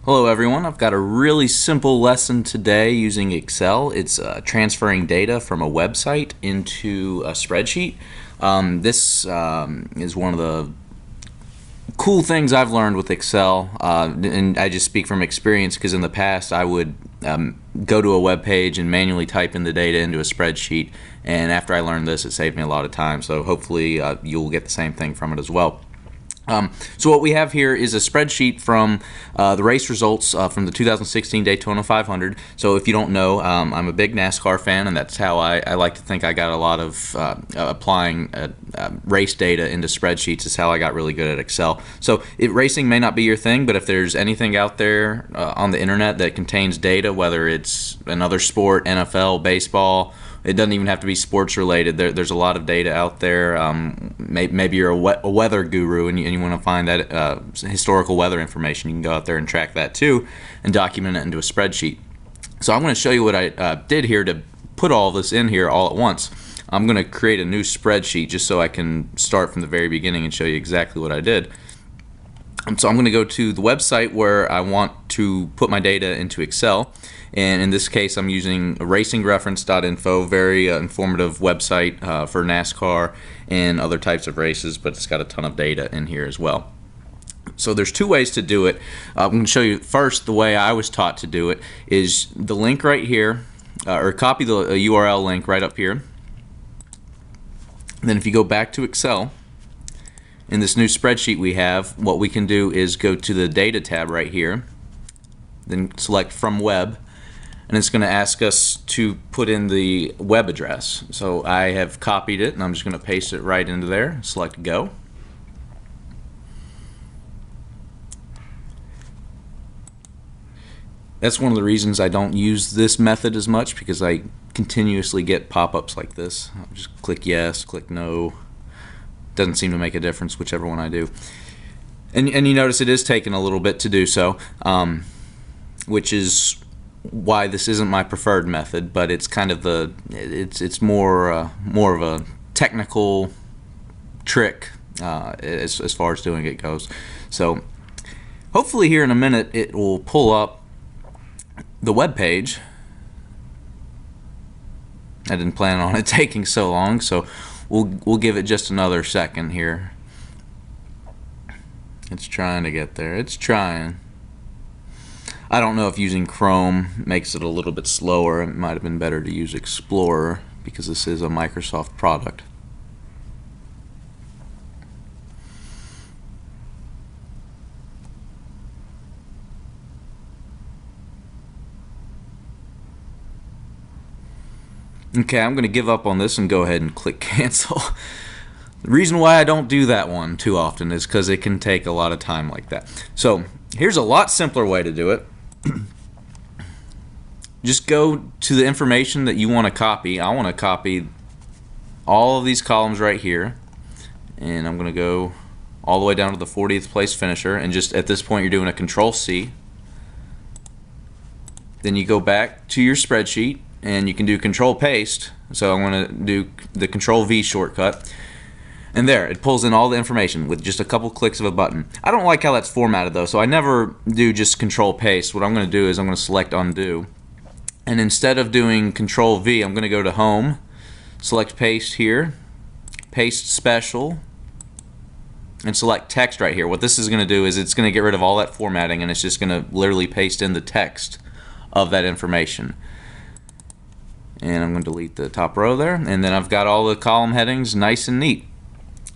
Hello everyone, I've got a really simple lesson today using Excel. It's transferring data from a website into a spreadsheet. This is one of the cool things I've learned with Excel, and I just speak from experience because in the past I would go to a web page and manually type in the data into a spreadsheet, and after I learned this it saved me a lot of time, so hopefully you'll get the same thing from it as well. So what we have here is a spreadsheet from the race results from the 2016 Daytona 500. So if you don't know, I'm a big NASCAR fan, and that's how I like to think I got a lot of applying race data into spreadsheets is how I got really good at Excel. So racing may not be your thing, but if there's anything out there on the internet that contains data, whether it's another sport, NFL, baseball, it doesn't even have to be sports related. There's a lot of data out there. Maybe you're a weather guru and you want to find that historical weather information. You can go out there and track that too and document it into a spreadsheet. So I'm going to show you what I did here to put all this in here all at once. I'm going to create a new spreadsheet just so I can start from the very beginning and show you exactly what I did. So I'm going to go to the website where I want to put my data into Excel, and in this case I'm using racingreference.info, very informative website for NASCAR and other types of races, but it's got a ton of data in here as well. So there's two ways to do it. I'm going to show you first the way I was taught to do it is the link right here, or copy the URL link right up here. And then if you go back to Excel, in this new spreadsheet we have, what we can do is go to the data tab right here, then select from web, and it's going to ask us to put in the web address. So I have copied it and I'm just going to paste it right into there, select go. That's one of the reasons I don't use this method as much, because I continuously get pop-ups like this. I'll just click yes, click no. Doesn't seem to make a difference whichever one I do. And you notice it is taking a little bit to do so, which is why this isn't my preferred method, but it's kind of it's more of a technical trick as far as doing it goes. So hopefully here in a minute it will pull up the web page. I didn't plan on it taking so long, so we'll give it just another second here. It's trying to get there. It's trying. I don't know if using Chrome makes it a little bit slower. It might have been better to use Explorer because this is a Microsoft product. Okay, I'm going to give up on this and go ahead and click cancel. The reason why I don't do that one too often is because it can take a lot of time like that. So here's a lot simpler way to do it. Just go to the information that you want to copy. I want to copy all of these columns right here, and I'm going to go all the way down to the 40th place finisher, and just at this point you're doing a Control-C. Then you go back to your spreadsheet and you can do Control-Paste. So I'm going to do the Control-V shortcut, and there it pulls in all the information with just a couple clicks of a button. I don't like how that's formatted though, so I never do just Control-Paste. What I'm going to do is I'm going to select Undo, and instead of doing Control-V, I'm going to go to Home, select Paste here, Paste Special, and select Text right here. What this is going to do is it's going to get rid of all that formatting, and it's just going to literally paste in the text of that information. And I'm going to delete the top row there, and then I've got all the column headings nice and neat.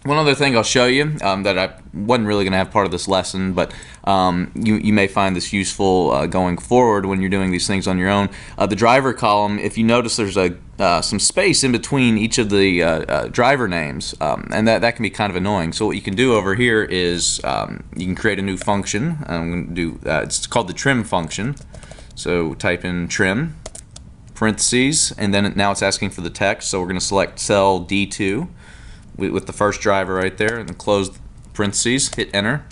One other thing I'll show you that I wasn't really going to have part of this lesson, but you may find this useful going forward when you're doing these things on your own. The driver column, if you notice there's some space in between each of the driver names, and that can be kind of annoying. So what you can do over here is you can create a new function. I'm going to do it's called the trim function. So type in trim, parentheses, and then now it's asking for the text, so we're going to select cell D2 with the first driver right there, and then close parentheses, hit enter,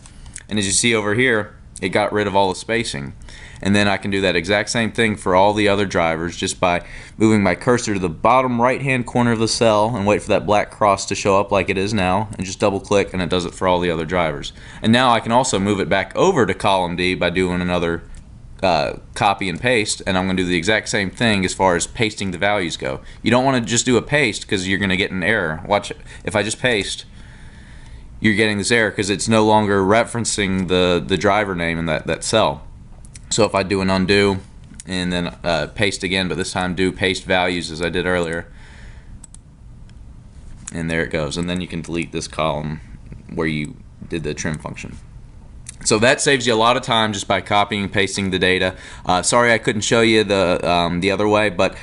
and as you see over here it got rid of all the spacing. And then I can do that exact same thing for all the other drivers just by moving my cursor to the bottom right hand corner of the cell and wait for that black cross to show up like it is now, and just double click and it does it for all the other drivers. And now I can also move it back over to column D by doing another copy and paste, and I'm going to do the exact same thing as far as pasting the values go. You don't want to just do a paste because you're going to get an error. Watch, if I just paste, you're getting this error because it's no longer referencing the driver name in that cell. So if I do an undo and then paste again, but this time do paste values as I did earlier, and there it goes. And then you can delete this column where you did the trim function. So that saves you a lot of time just by copying and pasting the data. Sorry I couldn't show you the other way, but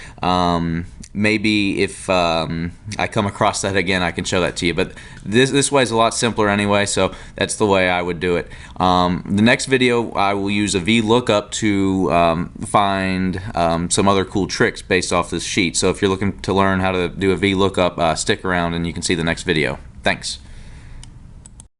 maybe if I come across that again, I can show that to you. But this way is a lot simpler anyway, so that's the way I would do it. The next video, I will use a VLOOKUP to find some other cool tricks based off this sheet. So if you're looking to learn how to do a VLOOKUP, stick around and you can see the next video. Thanks.